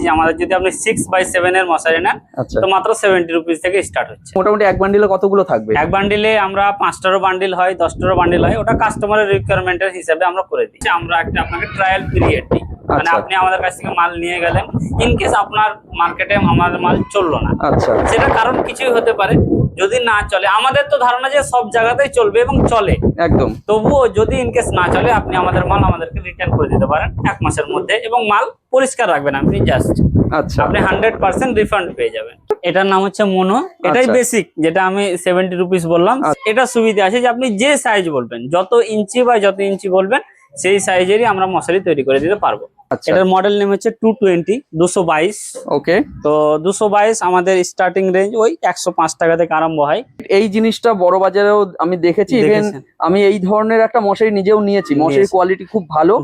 যে আমাদের যদি আপনি 6x7 এর মশারি নেন তো মাত্র 70 রুপিস থেকে স্টার্ট হচ্ছে। মোটামুটি এক বান্ডিলে কতগুলো থাকবে? এক বান্ডিলে আমরা 5টারও বান্ডিল হয়, 10টারও বান্ডিল হয়, ওটা কাস্টমারের রিকোয়ারমেন্টের হিসাবে আমরা করে দিচ্ছি। আমরা একটা আপনাকে ট্রায়াল পিরিয়ড দিই, মানে আপনি আমাদের কাছ থেকে মাল নিয়ে গেলেন, ইন কেস আপনার মার্কেটে আমাদের মাল চললো না, সেটা কারণ কিছুই হতে পারে, যদি না চলে আমাদের তো ধারণা যে সব জায়গাতেই চলবে এবং চলে একদম, তবুও যদি ইনকেস না চলে আপনি আমাদের মাল আমাদেরকে রিটার্ন করে দিতে পারেন 1 মাসের মধ্যে, এবং মাল পরিষ্কার রাখবেন আপনি জাস্ট। আচ্ছা, আপনি 100% রিফান্ড পেয়ে যাবেন। এটার নাম হচ্ছে মোনো, এটাই বেসিক, যেটা আমি 70 রুপিস বললাম। এটা সুবিধা আছে যে আপনি যে সাইজ বলবেন, যত ইঞ্চি বা যত ইঞ্চি বলবেন সেই সাইজেরই আমরা মশারি তৈরি করে দিতে পারবো। এটার মডেল নেম হচ্ছে 220 222। ওকে, তো 222 আমাদের স্টার্টিং রেঞ্জ ওই 105 টাকা থেকে আরম্ভ হয়। এই জিনিসটা বড় বাজারেও আমি দেখেছি, ইভেন আমি এই ধরনের একটা মশারি নিজেও নিয়েছি। মশারির কোয়ালিটি খুব ভালো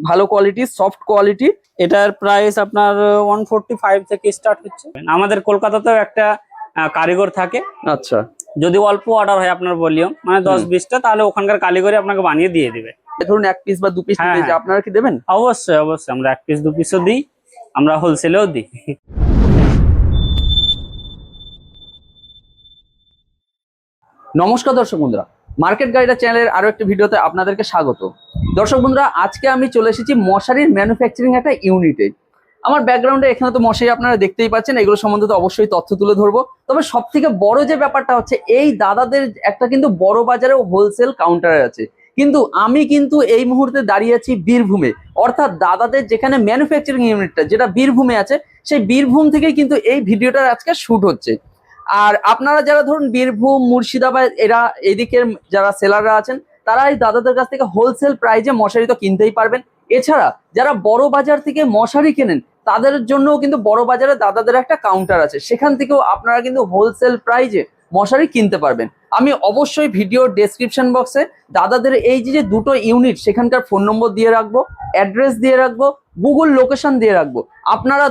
ভালো কোয়ালিটি, সফট কোয়ালিটি। এটার প্রাইস আপনার 145 থেকে স্টার্ট হচ্ছে। আমাদের কলকাতাতেও একটা কারিগর থাকে। আচ্ছা, যদি অল্প অর্ডার হয় আপনার ভলিউম মানে 10-20টা, তাহলে ওখানকার কারিগরই আপনাকে বানিয়ে দিয়ে দিবে। ধরুন 1 পিস বা 2 পিস নিতে চাই, আপনারা কি দেবেন? অবশ্যই অবশ্যই, আমরা 1 পিস 2 পিসও দিই, আমরা হোলসেলেও দিই। নমস্কার দর্শক বন্ধুরা, মার্কেট গাইডার চ্যানেলের আরো একটি ভিডিওতে আপনাদেরকে স্বাগত। দর্শক বন্ধুরা, আজকে আমি চলে এসেছি মশারির ম্যানুফ্যাকচারিং একটা ইউনিটে। আমার ব্যাকগ্রাউন্ডে এখানে তো মশারি আপনারা দেখতেই পাচ্ছেন, এগুলো সম্বন্ধে তো অবশ্যই তথ্য তুলে ধরবো। তবে সব থেকে বড় যে ব্যাপারটা হচ্ছে, এই দাদাদের একটা কিন্তু বড় বাজারে হোলসেল কাউন্টার আছে। কিন্তু আমি কিন্তু এই মুহূর্তে দাঁড়িয়ে আছি বীরভূমে, অর্থাৎ দাদাদের যেখানে ম্যানুফ্যাকচারিং ইউনিটটা যেটা বীরভূমে আছে, সেই বীরভূম থেকেই কিন্তু এই ভিডিওটা আজকে শুট হচ্ছে। আর আপনারা যারা ধরুন বীরভূম, মুর্শিদাবাদ, এরা এদিকের যারা সেলাররা আছেন, তারা এই দাদাদের কাছ থেকে হোলসেল প্রাইজে মশারি তো কিনতেই পারবেন। এছাড়া যারা বড় বাজার থেকে মশারি কেনেন, তাদের জন্যও কিন্তু বড় বাজারে দাদাদের একটা কাউন্টার আছে, সেখান থেকেও আপনারা কিন্তু হোলসেল প্রাইজে মশারি কিনতে পারবেন। আমি অবশ্যই ভিডিওর ডেসক্রিপশন বক্সে দাদাদের এই যে দুটো ইউনিট, সেখানকার ফোন নম্বর দিয়ে রাখবো, অ্যাড্রেস দিয়ে রাখবো, গুগল লোকেশন দিয়ে রাখবো। আপনারা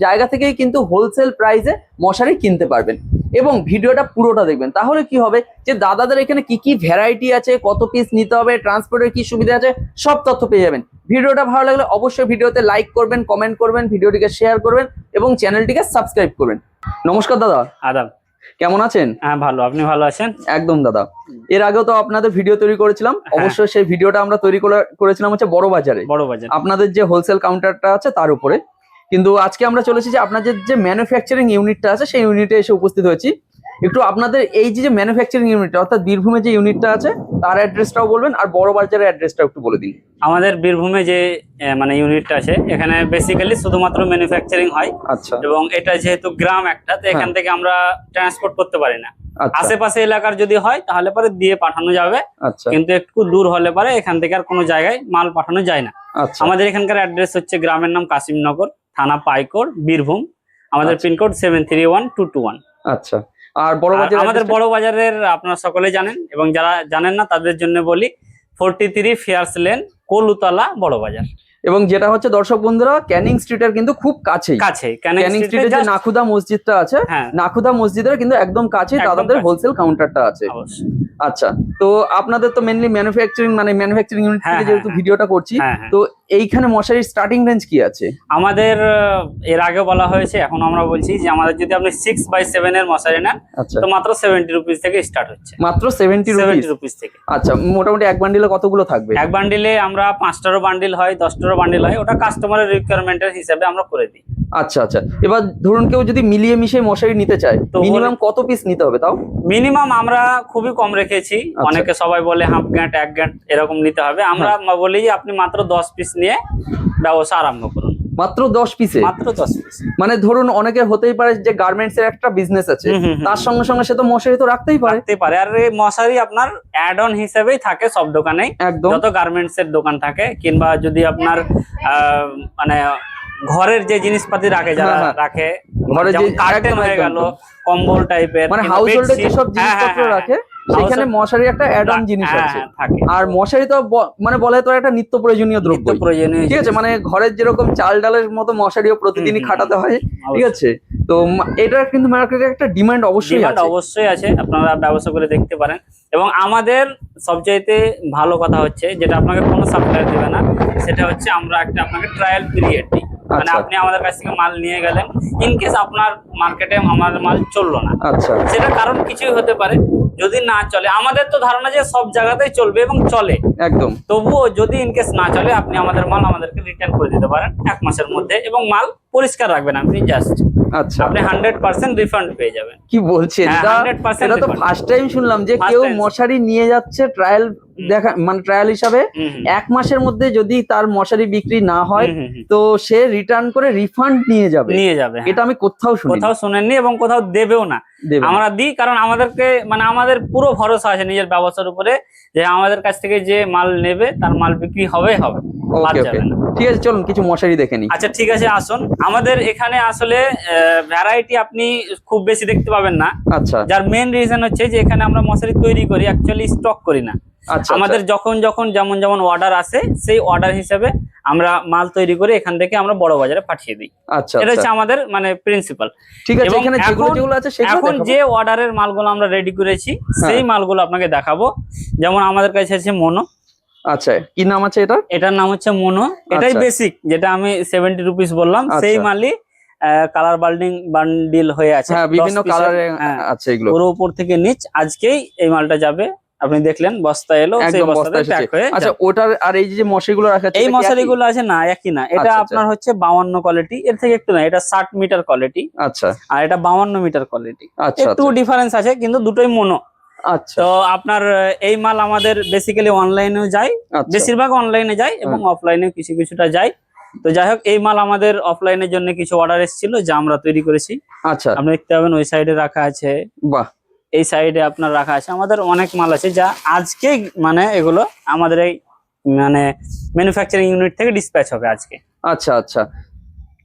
জায়গা থেকেই কিন্তু হোলসেল প্রাইসে মশারি কিনতে পারবেন। এবং ভিডিওটা পুরোটা দেখবেন, তাহলে কি হবে যে দাদাদের এখানে কি কি ভ্যারাইটি আছে, কত পিস নিতে হবে, ট্রান্সপোর্টের কি সুবিধা আছে, সব তথ্য পেয়ে যাবেন। ভিডিওটা ভালো লাগলে অবশ্যই ভিডিওতে লাইক করবেন, কমেন্ট করবেন, ভিডিওটিকে শেয়ার করবেন এবং চ্যানেলটিকে সাবস্ক্রাইব করবেন। নমস্কার দাদা। আদাব, কেমন আছেন? হ্যাঁ ভালো, আপনি ভালো আছেন? একদম দাদা, এর আগেও তো আপনাদের ভিডিও তৈরি করেছিলাম, অবশ্যই সেই ভিডিওটা আমরা তৈরি করেছিলাম হচ্ছে বড় বাজারে, আপনাদের যে হোলসেল কাউন্টারটা আছে তার উপরে। কিন্তু আজকে আমরা চলে এসেছি আপনাদের যে ম্যানুফ্যাকচারিং ইউনিটটা আছে সেই ইউনিটে এসে উপস্থিত হয়েছি। একটু আপনাদের এই যে ম্যানুফ্যাকচারিং ইউনিটটা, অর্থাৎ বীরভূমে যে ইউনিটটা আছে তার অ্যাড্রেসটাও বলবেন, আর বড় বাজারের অ্যাড্রেসটা একটু বলে দিন। আমাদের বীরভূমে যে মানে ইউনিটটা আছে, এখানে বেসিক্যালি শুধুমাত্র ম্যানুফ্যাকচারিং হয়। আচ্ছা, এবং এটা যেহেতু গ্রাম একটা, তো এখান থেকে আমরা ট্রান্সপোর্ট করতে পারি না। আশেপাশে এলাকার যদি হয় তাহলে পরে দিয়ে পাঠানো যাবে, কিন্তু একটু দূর হলে পরে এখান থেকে আর কোনো জায়গায় মাল পাঠানো যায় না। আমাদের এখানকার অ্যাড্রেস হচ্ছে, গ্রামের নাম কাশিমনগর, থানা পাইকর, বীরভূম। আমাদের পিনকোড 731221। আচ্ছা, আর বড় বাজার, আমাদের বড় বাজারের আপনারা সকলে জানেন, এবং যারা জানেন না তাদের জন্য বলি, 43 ফেয়ার্স লেন, কলুতলা, বড় বাজার। এবং যেটা হচ্ছে দর্শক বন্ধুরা, ক্যানিং স্ট্রিটের কিন্তু খুব কাছেই, ক্যানিং স্ট্রিটের যে নাখুদা মসজিদটা আছে, নাখুদা মসজিদের কিন্তু একদম কাছেই দাদাদের হোলসেল কাউন্টারটা আছে। আচ্ছা, তো আপনাদের তো মেইনলি ম্যানুফ্যাকচারিং ইউনিট থেকে যেহেতু ভিডিওটা করছি, তো এইখানে মশারির স্টার্টিং রেঞ্জ কি আছে? আমাদের এর আগে বলা হয়েছে, এখন আমরা বলছি যে আমাদের যদি আপনি 6x7 এর মশারি নেন তো মাত্র 70 রুপিস থেকে স্টার্ট হচ্ছে। মাত্র 70 রুপিস থেকে। আচ্ছা, মোটামুটি এক বান্ডিলে কতগুলো থাকবে? এক বান্ডিলে আমরা 5টারও বান্ডিল হয়, 10টারও বান্ডিল হয়, ওটা কাস্টমারের রিকোয়ারমেন্টের হিসাবে আমরা করে দিই। আচ্ছা আচ্ছা, এবার ধরুন কেউ যদি মিলিয়ে মিশিয়ে মশারি নিতে চায়, তো মিনিমাম কত পিস নিতে হবে? তাও মিনিমাম আমরা খুবই কম রেখেছি। অনেকে সবাই বলে হাফ গ্যাট, 1 গ্যাট এরকম নিতে হবে। আমরা বলি যে আপনি মাত্র 10 পিস নিয়ে ব্যবসা আরম্ভ করুন। মাত্র 10 পিসে? মাত্র 10 পিস। মানে ধরুন অনেকে হতেই পারে যে গার্মেন্টস এর একটা বিজনেস আছে, তার সঙ্গে সঙ্গে সে তো মশারি তো রাখতেই পারে। আর এই মশারি আপনার অ্যাড অন হিসেবেই থাকে সব দোকানেই, যত গার্মেন্টস এর দোকান থাকে, কিংবা যদি আপনার মানে ঘরের যে জিনিসপাতি রাখে, যারা রাখে, ঘরে যে কার্টেন হয়ে গেল, কম্বল টাইপের, মানে হাউস হোল্ডের যে সব জিনিসপত্র রাখে, সেখানে মশারি একটা অ্যাড অন জিনিস আছে। আর মশারি তো মানে বলে তো একটা নিত্য প্রয়োজনীয় দ্রব্য, ঠিক আছে? মানে ঘরের যেরকম চাল ডালের মতো মশারিও প্রতিদিনই খাটাতে হয়, ঠিক আছে? তো এটা কিন্তু মার্কেটে একটা ডিমান্ড অবশ্যই আছে, আপনারা ব্যবসা করে দেখতে পারেন। এবং আমাদের সবচাইতে ভালো কথা হচ্ছে, যেটা আপনাকে কোনো সাপ্লায়ার দেবে না, সেটা হচ্ছে আমরা একটা আপনাকে ট্রায়াল পিরিয়ড দিই। মানে আচ্ছা। আপনি আমাদের কাছ থেকে মাল নিয়ে গেলেন, ইন কেস আপনার মার্কেটে আমাদের মাল চললো না, আচ্ছা সেটা কারণ কিছুই হতে পারে। যদি না চলে, আমাদের তো ধারণা যে সব জায়গাতেই চলবে এবং চলে, একদম। তবুও যদি ইনকেস না চলে, আপনি আমাদের মাল আমাদেরকে রিটার্ন করে দিতে পারেন 1 মাসের মধ্যে, এবং মাল পরিষ্কার রাখবেন আপনি, জাস্ট আচ্ছা, আপনি 100% রিফান্ড পেয়ে যাবেন। কি বলছেন? হ্যাঁ, এটা 100% এটা তো refund। ফার্স্ট টাইম শুনলাম যে First কেউ time। মশারি নিয়ে যাচ্ছে ট্রায়াল দেখা, মানে ট্রায়াল হিসাবে হুম, হুম। 1 মাসের মধ্যে যদি তার মশারি বিক্রি না হয় হুম, হুম, হুম। তো সে রিটার্ন করে রিফান্ড নিয়ে যাবে। নিয়ে যাবে, হ্যাঁ। এটা আমি কোথাও শুনি কোথাও শুনেননি এবং কোথাও দেবেও না। দেবে না। আমরা দিই, কারণ আমাদেরকে মানে আমাদের পুরো ভরসা আছে নিজের ব্যবসার উপরে, যে আমাদের কাছ থেকে যে মাল নেবে তার মাল বিক্রি হবে হবে, বাদ ওকে ওকে, যাবে না। ঠিক আছে, চলুন কিছু মশারি দেখে নিই। আচ্ছা ঠিক আছে, আসুন। আমাদের এখানে আসলে ভ্যারাইটি আপনি খুব বেশি দেখতে পাবেন না, আচ্ছা যার মেন রিজন হচ্ছে যে এখানে আমরা মশারি তৈরি করি, অ্যাকচুয়ালি স্টক করি না। আচ্ছা, আমাদের যখন যখন যেমন যেমন অর্ডার আসে, সেই অর্ডার হিসেবে আমরা মাল তৈরি করে এখান থেকে আমরা বড় বাজারে পাঠিয়ে দিই। আচ্ছা এটা হচ্ছে আচ্ছা, আমাদের মানে প্রিন্সিপাল। ঠিক আছে। এবং এখানে যেগুলো এখন- যেগুলো আছে সেগুলো এখন দেখাবো। যে অর্ডারের মালগুলো আমরা রেডি করেছি, হ্যাঁ। সেই মালগুলো আপনাকে দেখাবো। যেমন আমাদের কাছে আছে মোনো, আচ্ছা, কি নাম আছে এটা? এটার নাম হচ্ছে মোনো। এটাই আচ্ছা। বেসিক, যেটা আমি 70 রুপিস বললাম, সেই আচ্ছা। মালই কালার বান্ডিল হয়ে আছে। হ্যাঁ, 10 বিভিন্ন piece-এর। কালারে হ্যাঁ, আছে এগুলো। পুরো উপর থেকে নিচ আজকেই এই মালটা যাবে। আপনি দেখলেন বস্তা এলো, সেই একদম বস্তাতে বস্তা এসেছে। প্যাক হয়ে আচ্ছা, যাবে। ওটার আর এই যে মশারিগুলো রাখা আছে এই এটা কি একই? মশারিগুলো আছে না, একই না। এটা আচ্ছা, আচ্ছা। আপনার হচ্ছে 52 কোয়ালিটি, এর থেকে একটু না, এটা 60 মিটার কোয়ালিটি, আচ্ছা আর এটা 52 মিটার কোয়ালিটি। আচ্ছা একটু আচ্ছা ডিফারেন্স আছে, কিন্তু দুটোই মোনো। আচ্ছা তো আপনার এই মাল আমাদের বেসিক্যালি অনলাইনেও যায়, আচ্ছা। বেশিরভাগ অনলাইনে যায়, এবং অফলাইনেও কিছু কিছুটা যায়। তো যাই হোক, এই মাল আমাদের অফলাইনের জন্য কিছু অর্ডার এসেছিল, যা আমরা তৈরি করেছি। আচ্ছা, আপনি দেখতে পাবেন ওই সাইডে রাখা আছে, বাহ, এই সাইডে আপনার রাখা আছে। আমাদের অনেক মাল আছে, যা আজকে মানে এগুলো আমাদের এই মানে ম্যানুফ্যাকচারিং ইউনিট থেকে ডিসপ্যাচ হবে আজকে। আচ্ছা আচ্ছা।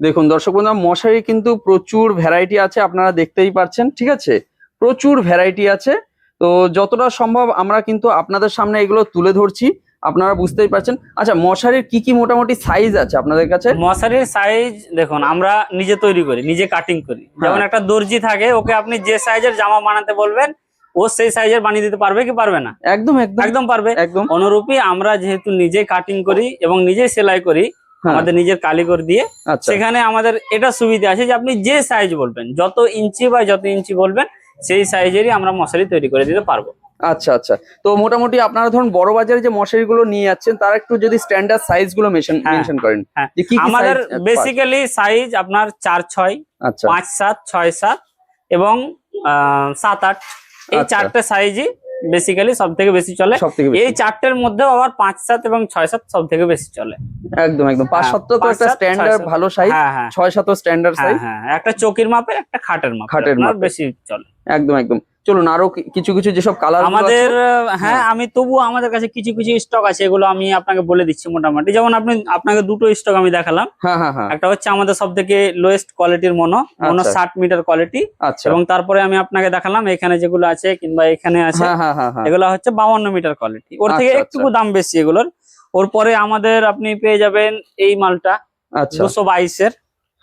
দেখুন দর্শক বন্ধুরা, মশারি কিন্তু প্রচুর ভ্যারাইটি আছে, আপনারা দেখতেই পাচ্ছেন, ঠিক আছে, প্রচুর ভ্যারাইটি আছে। তো যতটা সম্ভব আমরা কিন্তু আপনাদের সামনে এগুলো তুলে ধরছি, আপনারা বুঝতেই পারছেন। আচ্ছা, মশারির কি কি মোটামুটি সাইজ আছে আপনাদের কাছে? মশারির সাইজ দেখুন, আমরা নিজে তৈরি করি, নিজে কাটিং করি। যেমন একটা দর্জি থাকে, ওকে আপনি যে সাইজের জামা বানাতে বলবেন, ও সেই সাইজের বানিয়ে দিতে পারবে কি পারবে না? একদম একদম একদম পারবে। একদম। অনুরূপী আমরা যেহেতু নিজে কাটিং করি এবং নিজে সেলাই করি, হ্যাঁ। আমাদের নিজের কারিগর দিয়ে, আচ্ছা সেখানে আমাদের এটা সুবিধা আছে যে আপনি যে সাইজ বলবেন, যত ইঞ্চি বা যত ইঞ্চি বলবেন, সেই সাইজেরই আমরা মশারি তৈরি করে দিতে পারবো। আচ্ছা আচ্ছা। তো মোটামুটি আপনারা ধরুন বড় বাজারে যে মশারিগুলো নিয়ে যাচ্ছেন, তার একটু যদি স্ট্যান্ডার্ড সাইজ গুলো হ্যাঁ। মেনশন করেন, হ্যাঁ, যে কি কি আমাদের size বেসিক্যালি সাইজ আপনার 4-6, আচ্ছা 5-7, 6-7 এবং 7-8, এই আচ্ছা। চারটে সাইজই বেসিক্যালি সব থেকে বেশি চলে। সবথেকে বেশি। এই চারটের মধ্যেও আবার 5-7 এবং 6-7 সব থেকে বেশি চলে। একদম একদম। 5-7 তো একটা 5-7, স্ট্যান্ডার্ড 6-7 ভালো সাইজ, হ্যাঁ হ্যাঁ 6-7 স্ট্যান্ডার্ড হ্যাঁ সাইজ। হ্যাঁ, একটা চকির মাপের, একটা খাটের মাপের, খাটের আপনার মাপের। বেশি চলে। একদম একদম। চলুন আরো কিছু কিছু যেসব কালার আমাদের হ্যাঁ, আমি তবুও আমাদের কাছে কিছু কিছু স্টক আছে, এগুলো আমি আপনাকে বলে দিচ্ছি মোটামুটি। যেমন আপনাকে দুটো স্টক আমি দেখালাম। হ্যাঁ হ্যাঁ হ্যাঁ। একটা হচ্ছে আমাদের সব থেকে লোয়েস্ট কোয়ালিটির মোনো আচ্ছা। 60 মিটার কোয়ালিটি, আচ্ছা। এবং তারপরে আমি আপনাকে দেখালাম এখানে যেগুলো আছে কিংবা এখানে আছে, হ্যাঁ হ্যাঁ হ্যাঁ হ্যাঁ। এগুলো হচ্ছে 52 মিটার কোয়ালিটি। ওর থেকে আচ্ছা, একটু আচ্ছা। দাম বেশি এগুলোর। ওর পরে আমাদের আপনি পেয়ে যাবেন এই মালটা আচ্ছা 222 এর,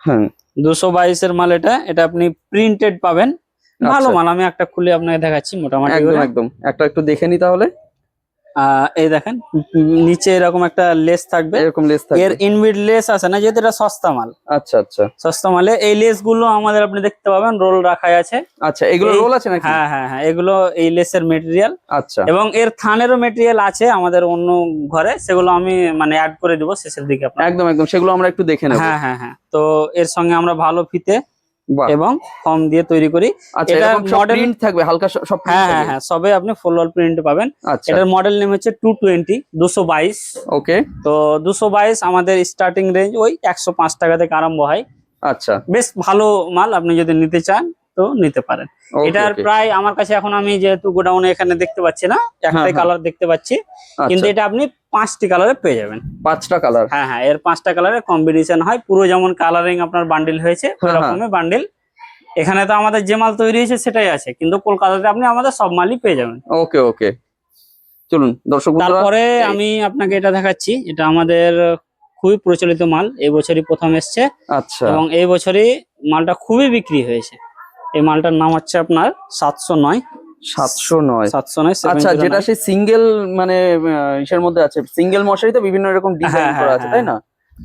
হ্যাঁ 222 এর মাল। এটা আপনি প্রিন্টেড পাবেন, ভালো আচ্ছা। মাল। আমি একটা খুলে আপনাকে দেখাচ্ছি মোটামুটি একদম করে। একদম, একটা একটু দেখে নি তাহলে। এই দেখেন, নিচে এরকম একটা লেস থাকবে, এরকম লেস এর থাকবে। ইনবিল্ট লেস আছে না, যেহেতু এটা সস্তা মাল। আচ্ছা আচ্ছা সস্তা মালে এই লেস গুলো আমাদের আপনি দেখতে পাবেন রোল রাখা আছে। আচ্ছা। এগুলো এই- রোল আছে নাকি? হ্যাঁ হ্যাঁ হ্যাঁ, এগুলো এই লেসের মেটেরিয়াল, আচ্ছা এবং এর থানেরও মেটেরিয়াল আছে আমাদের অন্য ঘরে, সেগুলো আমি মানে অ্যাড করে দিব শেষের দিকে আপনার। একদম একদম, সেগুলো আমরা একটু দেখে নেব। হ্যাঁ হ্যাঁ হ্যাঁ। তো এর সঙ্গে আমরা ভালো ফিতে বাহ। এবং ফর্ম দিয়ে তৈরি করি। আচ্ছা, এটা এরকম সব মডেল, প্রিন্ট থাকবে, হালকা সব print হ্যাঁ হ্যাঁ থাকবে। হ্যাঁ, সবে আপনি ফুল ওয়াল প্রিন্ট পাবেন। আচ্ছা এটার মডেল নেম হচ্ছে 222। ওকে। তো 222 আমাদের স্টার্টিং রেঞ্জ ওই 105 টাকা থেকে আরম্ভ হয়। আচ্ছা বেশ ভালো মাল, আপনি যদি নিতে চান তো নিতে পারেন। okay, এটার okay. প্রায় আমার কাছে এখন, আমি যেহেতু গোডাউনে এখানে দেখতে পাচ্ছি না, একটাই হ্যাঁ। কালার দেখতে পাচ্ছি, কিন্তু আচ্ছা, এটা আপনি 5টি কালারে পেয়ে যাবেন। 5টা কালার। হ্যাঁ হ্যাঁ, এর 5টা কালারে কম্বিনেশন হয়, পুরো যেমন কালারিং আপনার বান্ডিল হয়েছে ওই হ্যাঁ, রকমের বান্ডিল। এখানে তো আমাদের যে মাল তৈরি হয়েছে সেটাই আছে, কিন্তু কলকাতাতে আপনি আমাদের সব মালই পেয়ে যাবেন। ওকে ওকে, চলুন দর্শক বন্ধুরা, তারপরে আমি আপনাকে এটা দেখাচ্ছি, এটা আমাদের খুবই প্রচলিত মাল, এই বছরই প্রথম এসছে, আচ্ছা এবং এই বছরই মালটা খুবই বিক্রি হয়েছে। এই মালটার নাম হচ্ছে আপনার 709। 709। 709 আচ্ছা, যেটা 709। সেই সিঙ্গেল মানে ইসের মধ্যে আছে, সিঙ্গেল মশারি তো বিভিন্ন রকম ডিজাইন হ্যাঁ, করা হ্যাঁ, আছে, তাই না?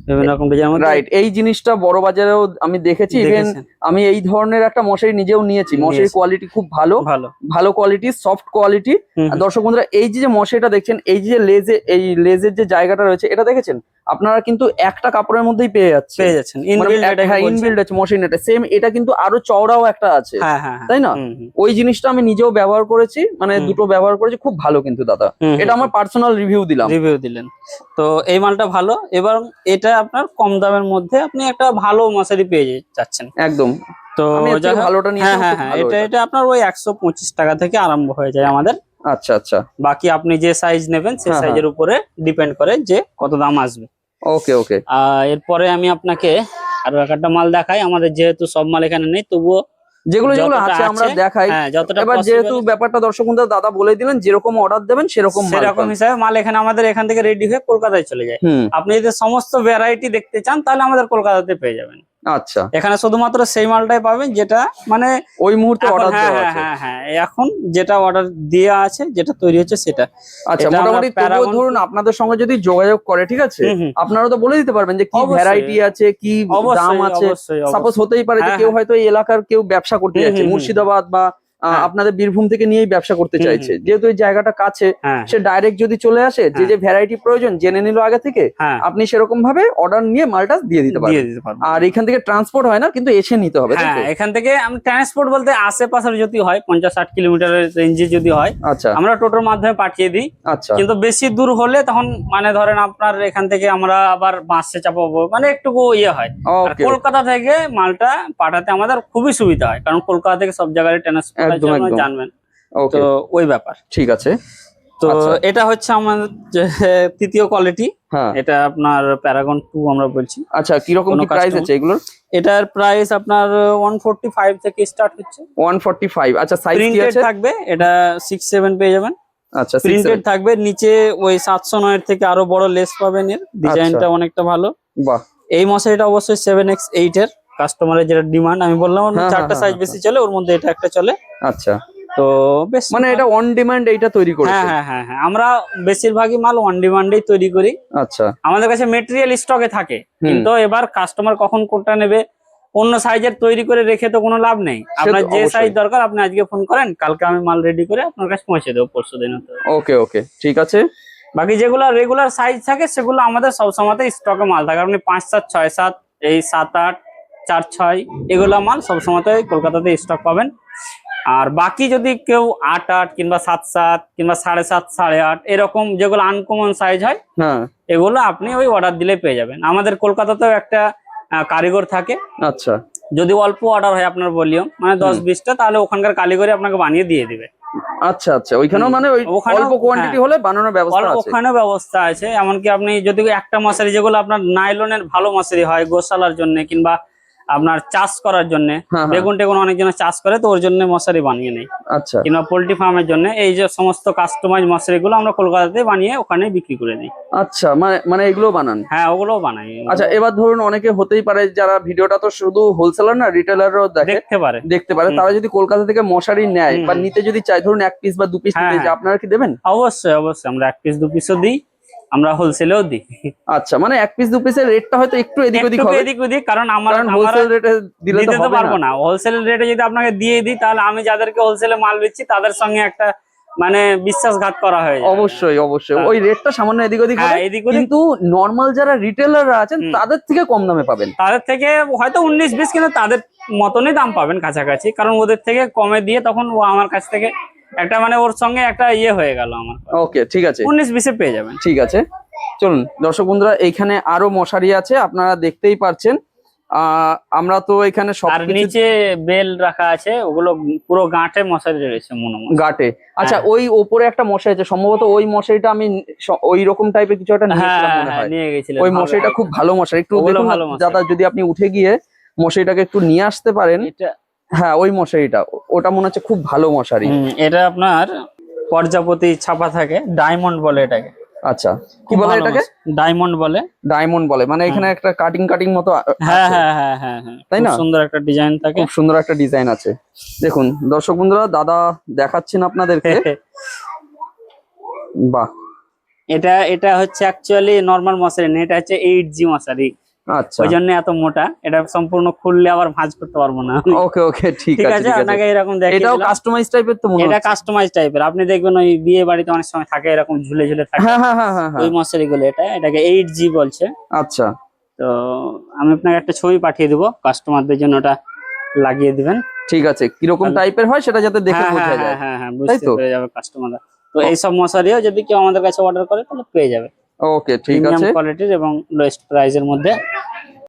বিভিন্ন রকম ডিজাইন রাইট, এই জিনিসটা বড় বাজারেও আমি দেখেছি। ইভেন আমি এই ধরনের একটা মশারি নিজেও নিয়েছি। মশারির কোয়ালিটি খুব ভালো, ভালো কোয়ালিটি, সফট কোয়ালিটি। দর্শক বন্ধুরা, এই যে মশারিটা দেখছেন, এই যে লেজের যে জায়গাটা রয়েছে, এটা দেখেছেন আপনারা কিন্তু একটা কাপড়ের মধ্যেই পেয়ে যাচ্ছেন। ইনবিল্ড আছে মশারি নেটে। সেম এটা কিন্তু আরো চওড়াও একটা আছে, তাই না? ওই জিনিসটা আমি নিজেও ব্যবহার করেছি, মানে দুটো ব্যবহার করেছি, খুব ভালো কিন্তু দাদা। এটা আমার পার্সোনাল রিভিউ দিলেন। তো এই মালটা ভালো, এবং এটা আপনার কম দামের মধ্যে আপনি একটা ভালো মশারি পেয়ে যাচ্ছেন একদম। তো ভালোটা নিয়ে এটা আপনার ওই 125 টাকা থেকে আরম্ভ হয়ে যায় আমাদের। আচ্ছা আচ্ছা, বাকি আপনি যে সাইজ নেবেন সেই সাইজের উপরে ডিপেন্ড করে যে কত দাম আসবে। ওকে ওকে। এরপরে আমি আপনাকে আরো একটা মাল দেখাই। আমাদের যেহেতু সব মাল এখানে নেই, তবুও যেগুলো আছে আমরা দেখাই। এবার যেহেতু ব্যাপারটা দর্শক বন্ধুরা দাদা বলে দিলেন, যেরকম অর্ডার দেবেন সেরকম হিসাবে মাল এখানে আমাদের এখান থেকে রেডি হয়ে কলকাতায় চলে যায়। আপনি যদি সমস্ত ভ্যারাইটি দেখতে চান তাহলে আমাদের কলকাতাতে পেয়ে যাবেন। আচ্ছা, এখানে শুধুমাত্র সেই মালটাই পাবেন যেটা মানে ওই মুহূর্তে অর্ডার দেওয়া আছে। হ্যাঁ, এখন যেটা অর্ডার দেওয়া আছে, যেটা তৈরি হচ্ছে সেটা। আচ্ছা, মোটামুটি তবুও ধরুন আপনাদের সঙ্গে যদি যোগাযোগ করে, ঠিক আছে, আপনারা তো বলে দিতে পারবেন যে কি ভ্যারাইটি আছে, কি দাম আছে। সাপোজ হতেই পারে যে কেউ হয়তো এই এলাকার কেউ ব্যবসা করতে যাচ্ছে, মুর্শিদাবাদ বা আপনাদের বীরভূম থেকে নিয়েই ব্যবসা করতে চাইছে, যেহেতু এই জায়গাটা কাছে, সে ডাইরেক্ট যদি চলে আসে, যে যে ভ্যারাইটি প্রয়োজন জেনে নিল আগে থেকে, আপনি সেরকম ভাবে অর্ডার নিয়ে মালটা দিয়ে দিতে পারবেন। আর এখান থেকে ট্রান্সপোর্ট হয় না, কিন্তু এসে নিতে হবে। এখান থেকে আমি ট্রান্সপোর্ট বলতে আশেপাশের যদি হয় 50-60 কিলোমিটারের রেঞ্জে যদি হয়, আচ্ছা, আমরা টোটোর মাধ্যমে পাঠিয়ে দিই। আচ্ছা, কিন্তু বেশি দূর হলে তখন মানে ধরেন আপনার এখান থেকে আমরা আবার বাসে চাপাবো, মানে একটুকু ইয়ে হয়। কলকাতা থেকে মালটা পাঠাতে আমাদের খুবই সুবিধা হয়, কারণ কলকাতা থেকে সব জায়গায় ট্রান্সপোর্ট জানবেন। তো ওই ব্যাপার। ঠিক আছে। তো এটা হচ্ছে আমাদের তৃতীয় কোয়ালিটি। এটা আপনার প্যারাগন 2 আমরা বলছি। আচ্ছা, কি রকম কি প্রাইস আছে এগুলোর? এটার প্রাইস আপনার 145 থেকে স্টার্ট হচ্ছে। 145। আচ্ছা, সাইজ কি আছে? থাকবে এটা 6-7 পেয়ে যাবেন। আচ্ছা, প্রিন্টেড থাকবে, নিচে ওই 709 এর থেকে আরো বড় লেস পাবেন। এর ডিজাইনটা অনেকটা ভালো। বাহ। এই মশারিটা অবশ্যই 7x8 এর, কাস্টমারের যেটা ডিমান্ড। আমি বললাম চারটা সাইজ বেশি চলে, ওর মধ্যে এটা একটা চলে। আচ্ছা, তো বেশ মানে এটা অন ডিমান্ড এইটা তৈরি করি। হ্যাঁ, আমরা বেশিরভাগই মাল অন ডিমান্ডেই তৈরি করি। আচ্ছা, আমাদের কাছে মেটেরিয়াল স্টকে থাকে, কিন্তু এবার কাস্টমার কখন কোনটা নেবে, অন্য সাইজের তৈরি করে রেখে তো কোনো লাভ নেই। আপনার যে সাইজ দরকার আপনি আজকে ফোন করেন, কালকে আমি মাল রেডি করে আপনার কাছে পৌঁছে দেবো, পরশু দিন। ওকে ওকে, ঠিক আছে। বাকি যেগুলো রেগুলার সাইজ থাকে সেগুলো আমাদের সবসময় স্টকে মাল থাকে। আপনি 5-7, 6-7, এই 7-8, 4-6 এগুলো মাল সবসময় কলকাতাতে স্টক পাবেন। আর বাকি যদি কেউ 8-8 কিংবা 7-7 কিংবা 7.5, 8.5 এরকম যেগুলো আনকমন সাইজ হয়, এগুলো আপনি ওই অর্ডার দিলে পেয়ে যাবেন। আমাদের কলকাতাতেও একটা কারিগর থাকে। আচ্ছা, যদি অল্প অর্ডার হয় আপনার ভলিউম মানে 10-20টা, তাহলে ওখানকার কারিগরি আপনাকে বানিয়ে দিয়ে দিবে। আচ্ছা আচ্ছা, ওইখানেও মানে অল্প কোয়ান্টিটি হলে বানানোর ব্যবস্থা আছে। ওখানেও ব্যবস্থা আছে। এমনকি আপনি যদি একটা মশারি, যেগুলো আপনার নাইলনের ভালো মশারি হয় গোশালার জন্য কিংবা আপনার চাষ করার জন্য, বেগুন টেগুন অনেকজন চাষ করে, তো ওর জন্য মশারি বানিয়ে নেই। আচ্ছা, কিংবা পোল্ট্রি ফার্মের জন্য এই যে সমস্ত কাস্টমাইজ মশারিগুলো আমরা কলকাতাতে বানিয়ে ওখানে বিক্রি করে দিই। আচ্ছা, মানে এগুলো বানান? হ্যাঁ, ওগুলোও বানাই। আচ্ছা, এবার ধরুন অনেকে হতেই পারে যারা ভিডিওটা তো শুধু হোলসেলার না, রিটেলারও দেখতে পারে, তারা যদি কলকাতা থেকে মশারি নেয় বা নিতে যদি চায়, ধরুন 1 পিস বা 2 পিস নিতে চায়, আপনারা কি দেবেন? অবশ্যই অবশ্যই, আমরা 1 পিস 2 পিসও দিই, আমরা হোলসেলেও দিই। আচ্ছা, মানে 1 পিস 2 পিসের রেটটা হয়তো একটু এদিক ওদিক হবে, কারণ আমরা হোলসেল রেটে দিলে তো পারবো না। হোলসেল রেটে যদি আপনাকে দিয়ে দিই, তাহলে আমি যাদেরকে হোলসেলে মাল বেচছি তাদের সঙ্গে একটা মানে বিশ্বাসঘাত করা হয়। অবশ্যই অবশ্যই, ওই রেটটা সামান্য এদিক ওদিক হবে, কিন্তু নরমাল যারা রিটেলাররা আছেন তাদের থেকে কম দামে পাবেন। তাদের থেকে হয়তো 19-20, কিন্তু তাদের মতনই দাম পাবেন কাছাকাছি, কারণ ওদের থেকে কমে দিয়ে তখন ও আমার কাছ থেকে একটা মানে ওর সঙ্গে একটা ইয়ে হয়ে গেল আমার। ওকে, ঠিক আছে, 19-20 এ পেয়ে যাবেন। ঠিক আছে, চলুন দর্শক বন্ধুরা, এইখানে আরো মশারি আছে, আপনারা দেখতেই পাচ্ছেন। আমরা তো এখানে সব নিচে বেল রাখা আছে, ওগুলো পুরো গাঁটে মশারি রয়েছে, গাঁটে। আচ্ছা, ওই উপরে একটা মশারি আছে, সম্ভবত ওই মশারিটা আমি ওই রকম টাইপের কিছু একটা নিয়ে গেছিলাম। ওই মশারিটা খুব ভালো মশারি, একটু দেখুন দাদা, যদি আপনি উঠে গিয়ে মশারিটাকে একটু নিয়ে আসতে পারেন। হ্যাঁ, ওই মশারিটা, ওটা মনে হচ্ছে খুব ভালো মশারি। এটা আপনার প্রজাপতি ছাপা থাকে, ডায়মন্ড বলে এটাকে। আচ্ছা, কি বলে এটাকে? ডায়মন্ড বলে। ডায়মন্ড বলে, মানে এখানে একটা কাটিং মতো। হ্যাঁ হ্যাঁ হ্যাঁ হ্যাঁ, তাই না? সুন্দর একটা ডিজাইন থাকে, খুব সুন্দর একটা ডিজাইন আছে। দেখুন দর্শক বন্ধুরা, দাদা দেখাচ্ছেন আপনাদেরকে। বাহ, এটা হচ্ছে অ্যাকচুয়ালি নরমাল মশারি না, এটা হচ্ছে 8G মশারি, আচ্ছা ওই জন্য এত মোটা। এটা সম্পূর্ণ খুললে আবার ভাঁজ করতে পারবো না। ওকে ওকে ঠিক ঠিক আছে আছে, ঠিক আছে। আপনাকে এরকম দেখিয়ে এটাও দিলাম। কাস্টমাইজ টাইপের তো মনে এটা হচ্ছে। কাস্টমাইজ টাইপের, আপনি দেখবেন ওই বিয়ে বাড়িতে অনেক সময় থাকে এরকম ঝুলে ঝুলে থাকে, হ্যাঁ হ্যাঁ হ্যাঁ হ্যাঁ ওই হ্যাঁ। মশারি গুলো। এটাকে 8G বলছে। আচ্ছা তো আমি আপনাকে একটা ছবি পাঠিয়ে দেবো, কাস্টমারদের জন্য ওটা লাগিয়ে দিবেন। ঠিক আছে, কিরকম টাইপের হয় সেটা যাতে দেখে হ্যাঁ বোঝা হ্যাঁ যায়। হ্যাঁ হ্যাঁ, তাই বুঝতে তো? পেরে যাবে কাস্টমাররা। তো এইসব মশারিও যদি কেউ আমাদের কাছে অর্ডার করে তাহলে পেয়ে যাবে ওকে ঠিক প্রিমিয়াম আছে। কোয়ালিটির এবং লোয়েস্ট প্রাইসের মধ্যে।